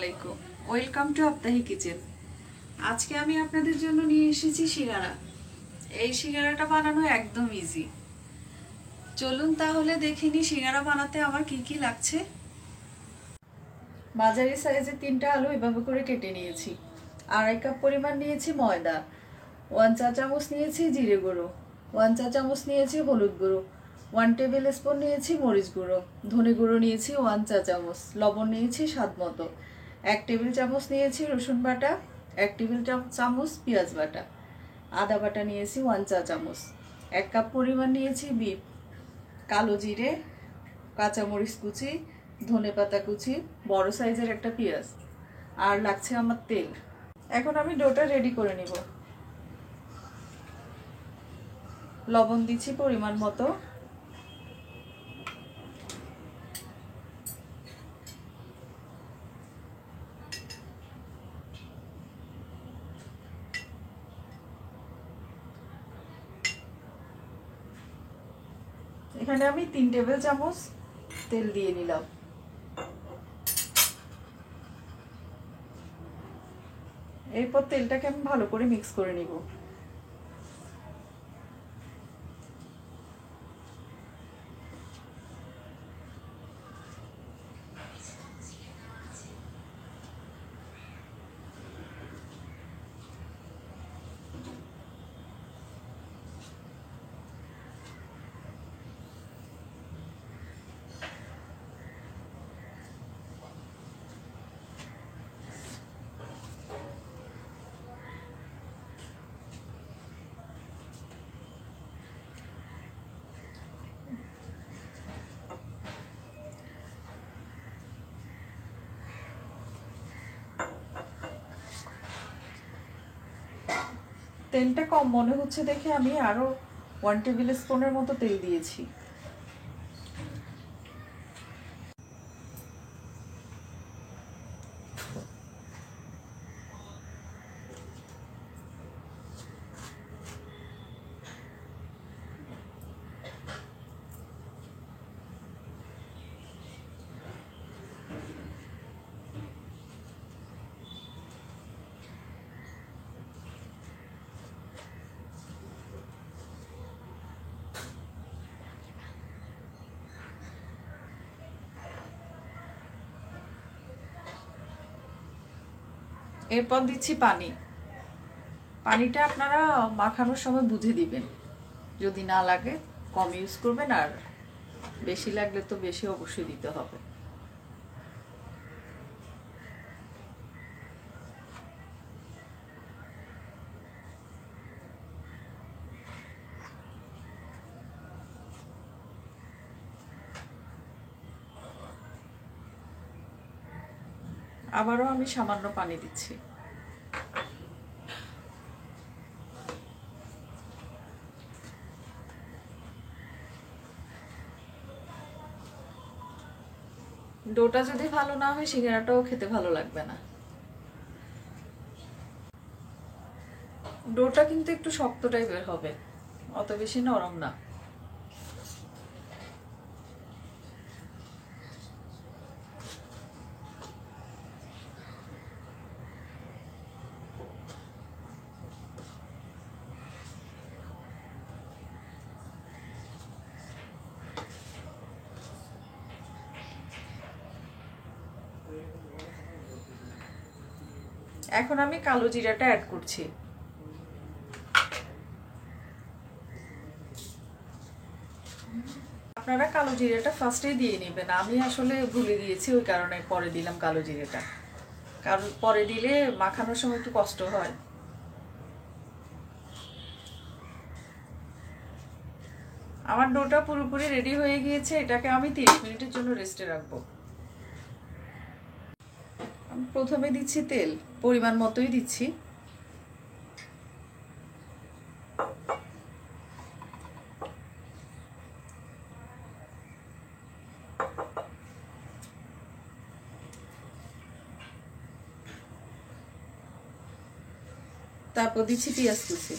আলাইকুম, welcome to আপ্তাহি kitchen. আজকে আমি আপনাদের জন্য নিয়ে এসেছি সিঙ্গারা। এই সিঙ্গারাটা বানানো একদম ইজি। চলুন তাহলে দেখে নিই সিঙ্গারা বানাতে আমার কি কি লাগছে। মাঝারি সাইজের 3টা আলু এভাবে করে কেটে নিয়েছি। 2.5 কাপ পরিমাণ নিয়েছি ময়দা, 1 চা চামচ নিয়েছি জিরে গুঁড়ো, 1 চা চামচ নিয়েছি হলুদ গুঁড়ো, 1 টেবিল স্পুন নিয়েছি মরিচ গুঁড়ো, ধনে গুঁড়ো নিয়েছি 1 চা চামচ, লবণ নিয়েছি স্বাদ মতো, 1 টেবিল চামচ নিয়েছি রসুন বাটা, 1 টেবিল চামচ পেঁয়াজ বাটা, আদা বাটা নিয়েছি 1 চা চামচ, 1 কাপ পরিমাণ নিয়েছি বিট, কালো জিরে, কাঁচামরিচ কুচি, ধনেপাতা কুচি, বড় সাইজের একটা পেঁয়াজ, আর লাগছে আমার তেল। এখন আমি ডোটা রেডি করে নিব। লবণ দিচ্ছি পরিমাণ মতো, এখানে আমি 3 টেবিল চামচ তেল দিয়ে নিলাম। এরপর তেলটাকে আমি ভালো করে মিক্স করে নিব। তেলটা কম মনে হচ্ছে দেখে আমি আরো 1 টেবিল স্পুনের মতো তেল দিয়েছি। এরপর দিচ্ছি পানি। পানিটা আপনারা মাখানোর সময় বুঝে দিবেন, যদি না লাগে কম ইউজ করবেন, আর বেশি লাগলে তো বেশি অবশ্যই দিতে হবে। আবারও আমি সামান্য পানি দিচ্ছি। ডোটা যদি ভালো না হয় সিঙ্গারাটাও খেতে ভালো লাগবে না। ডোটা কিন্তু একটু শক্ত টাইপের হবে, অত বেশি নরম না। এখন আমি কালো জিরাটা অ্যাড করছি। আপনারা কালো জিরাটা ফার্স্টেই দিয়ে নেবেন, আমি আসলে ভুলে গিয়েছি, ওই কারণে পরে দিলাম কালো জিরাটা, কারণ পরে দিলে মাখানোর সময় একটু কষ্ট হয়। আমার ডোটা পুরোপুরি রেডি হয়ে গিয়েছে, এটাকে আমি 30 মিনিটের জন্য রেস্টে রাখবো। আমি প্রথমে দিচ্ছি তেল, পরিমাণ মতোই দিচ্ছি। তারপর দিচ্ছি পেঁয়াজ কুচি।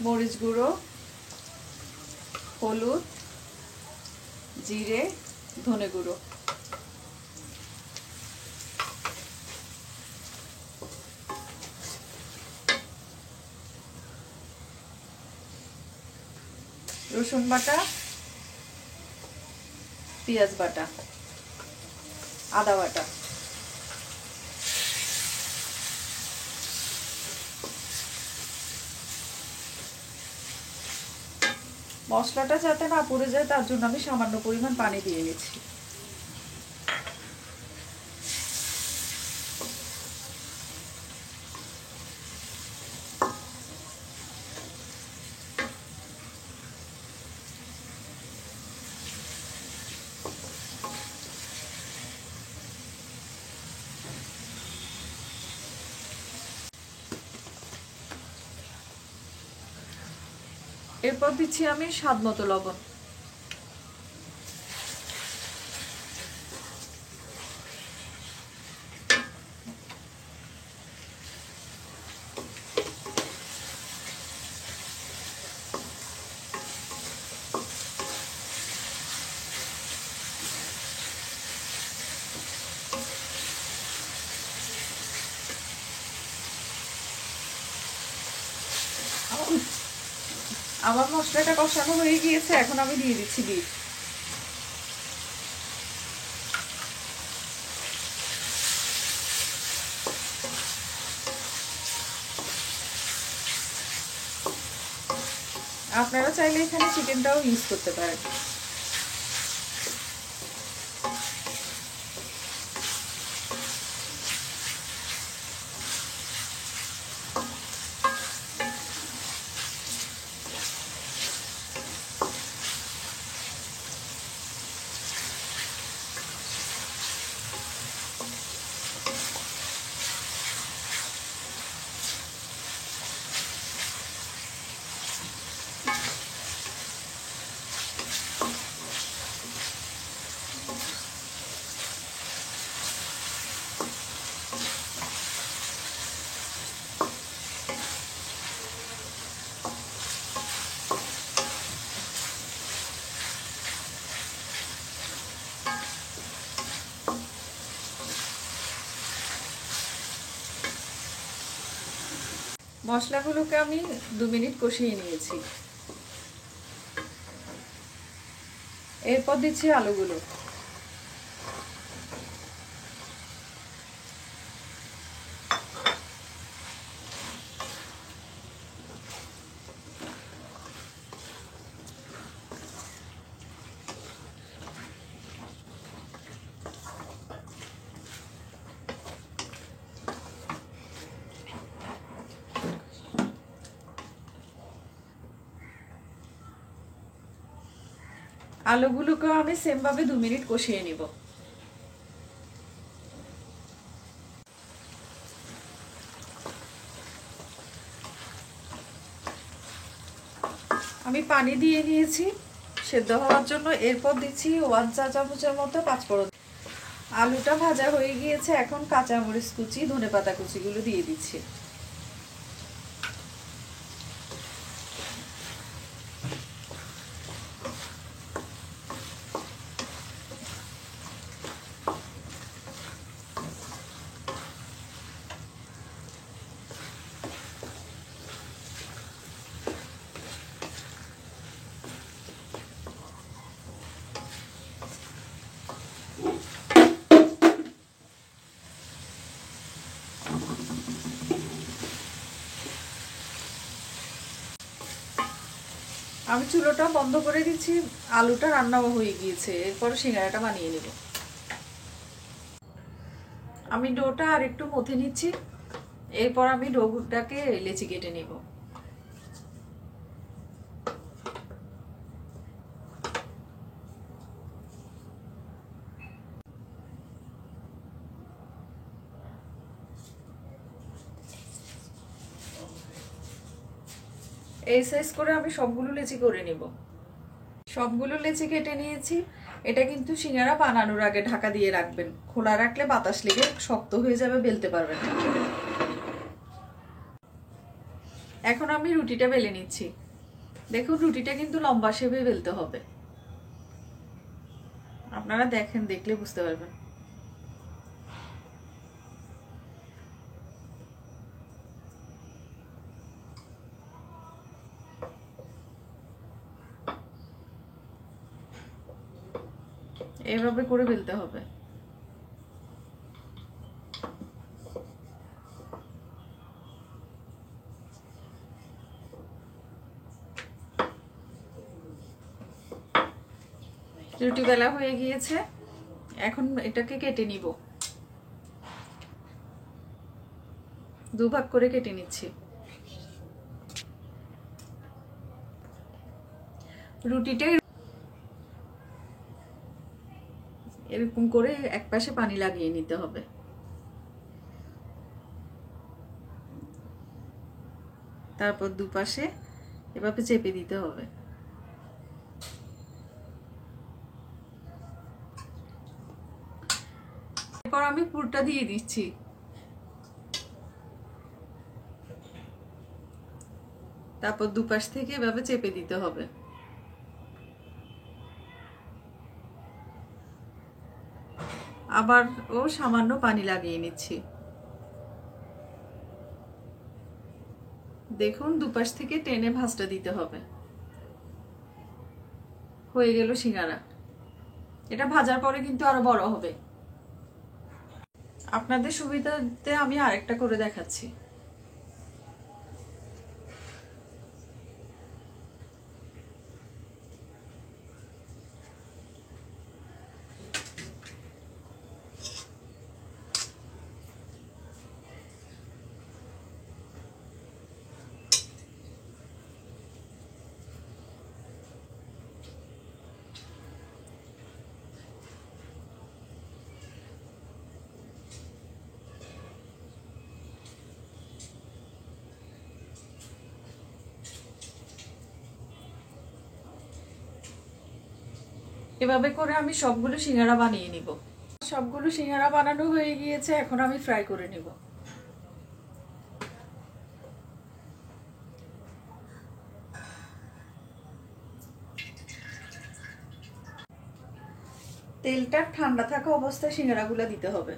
মরিচ গুঁড়ো, হলুদ, জিরে, ধনে গুঁড়ো। রসুন বাটা, পেঁয়াজ বাটা, আদা বাটা। মশলাটা যাতে না পুড়ে যায় তার জন্য আমি সামান্য পরিমাণ পানি দিয়ে নিচ্ছি। এরপর দিচ্ছি আমি স্বাদ মতো লবণ। আমার মশলাটা কষানো হয়ে গিয়েছে, এখন আমি দিয়ে দিচ্ছি বিট। আপনারা চাইলে এখানে চিকেনটাও ইউজ করতে পারেন। মশলাগুলোকে আমি 2 মিনিট কষিয়ে নিয়েছি। এরপর দিচ্ছি আলুগুলো। আলুগুলোকেও আমি সেম ভাবে 2 মিনিট কষিয়ে নিব। আমি পানি দিয়ে নিয়েছি সেদ্ধ হওয়ার জন্য। এরপর দিচ্ছি 1 চা চামচের মতো পাঁচফোড়ন। আলুটা ভাজা হয়ে গিয়েছে, এখন কাঁচামরিচ কুচি, ধনেপাতা কুচিগুলো দিয়ে দিচ্ছি। আমি চুলোটা বন্ধ করে দিচ্ছি। আলুটা রান্নাও হয়ে গিয়েছে, এরপর সিঙ্গারাটা বানিয়ে নেব। আমি ডোটা আর একটু মথে নিচ্ছি, এরপর আমি ডোটাকে লেচি কেটে নেব। এই সাইজ করে আমি সবগুলো লেচি করে নেব। সবগুলো লেচি কেটে নিয়েছি। এটা কিন্তু সিঙ্গারা বানানোর আগে ঢাকা দিয়ে রাখবেন, খোলা রাখলে বাতাস লেগে শক্ত হয়ে যাবে, বেলতে পারবেন না। এখন আমি রুটিটা বেলে নিচ্ছি। দেখুন রুটিটা কিন্তু লম্বা শেপে বেলতে হবে, আপনারা দেখেন, দেখলে বুঝতে পারবেন। এইভাবে করে বেলতে হবে। রুটি বেলা হয়ে গিয়েছে, এখন এটাকে কেটে নিব। দুভাগ করে কেটে নিচ্ছি। রুটিটা এরকম করে এক পাশে পানি লাগিয়ে নিতে হবে। তারপর দুপাশে এভাবে চেপে দিতে হবে। এরপর আমি পুরটা দিয়ে দিচ্ছি। তারপর দুপাশ থেকে এভাবে চেপে দিতে হবে। আবার ও সামান্য পানি লাগিয়ে নিচ্ছি। দেখুন দুপাশ থেকে টেনে ভাঁজটা দিতে হবে। হয়ে গেল সিঙ্গারা। এটা ভাজার পরে কিন্তু আরো বড় হবে। আপনাদের সুবিধাতে আমি আরেকটা করে দেখাচ্ছি। এভাবে করে আমি সবগুলো সিঙ্গারা বানিয়ে নিব। সবগুলো সিঙ্গারা বানানো হয়ে গিয়েছে, এখন আমি ফ্রাই করে নিব। তেলটা ঠান্ডা থাকা অবস্থায় সিঙ্গারাগুলো দিতে হবে।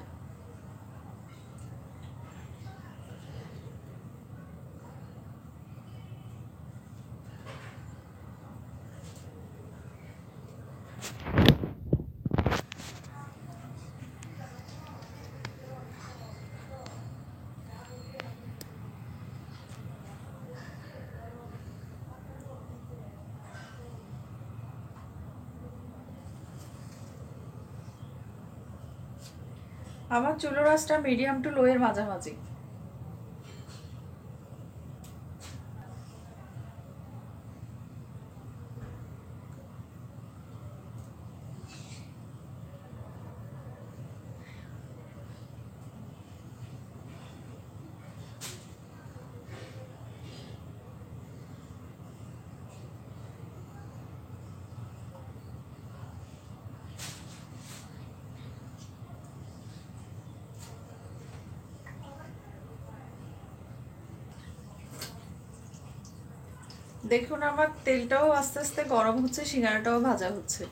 আমার চুলোর আঁচটা মিডিয়াম টু লো এর মাঝামাঝি। দেখুন আমার তেলটাও আস্তে আস্তে গরম হচ্ছে, সিঙ্গারাটাও ভাজা হচ্ছে।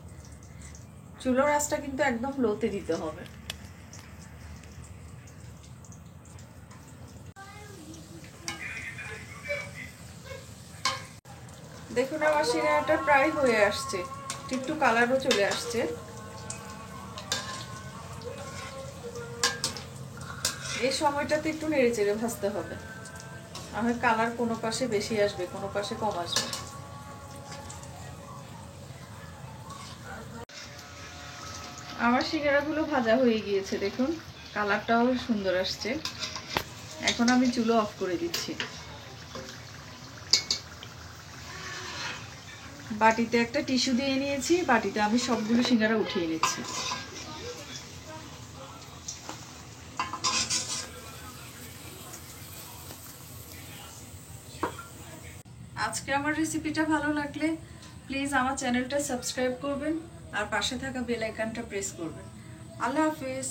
চুলোর আঁচটা কিন্তু একদম লোতে দিতে হবে। দেখুন আমার সিঙ্গারাটা প্রায় হয়ে আসছে, একটু কালারও চলে আসছে। এই সময়টাতে একটু নেড়ে চেড়ে ভাজতে হবে, আমার কালার কোনো পাশে বেশি আসবে, কোনো পাশে কম আসবে। আমার সিঙ্গারাগুলো ভাজা হয়ে গিয়েছে, দেখুন কালারটাও সুন্দর আসছে। এখন আমি চুলো অফ করে দিচ্ছি। বাটিতে একটা টিস্যু দিয়ে নিয়েছি, বাটিতে আমি সবগুলো সিঙ্গারা উঠিয়ে নিচ্ছি। আজকে আমার রেসিপিটা ভালো লাগলে প্লিজ আমার চ্যানেলটা সাবস্ক্রাইব করবেন আর পাশে থাকা বেল আইকনটা প্রেস করবেন। আল্লাহ হাফেজ।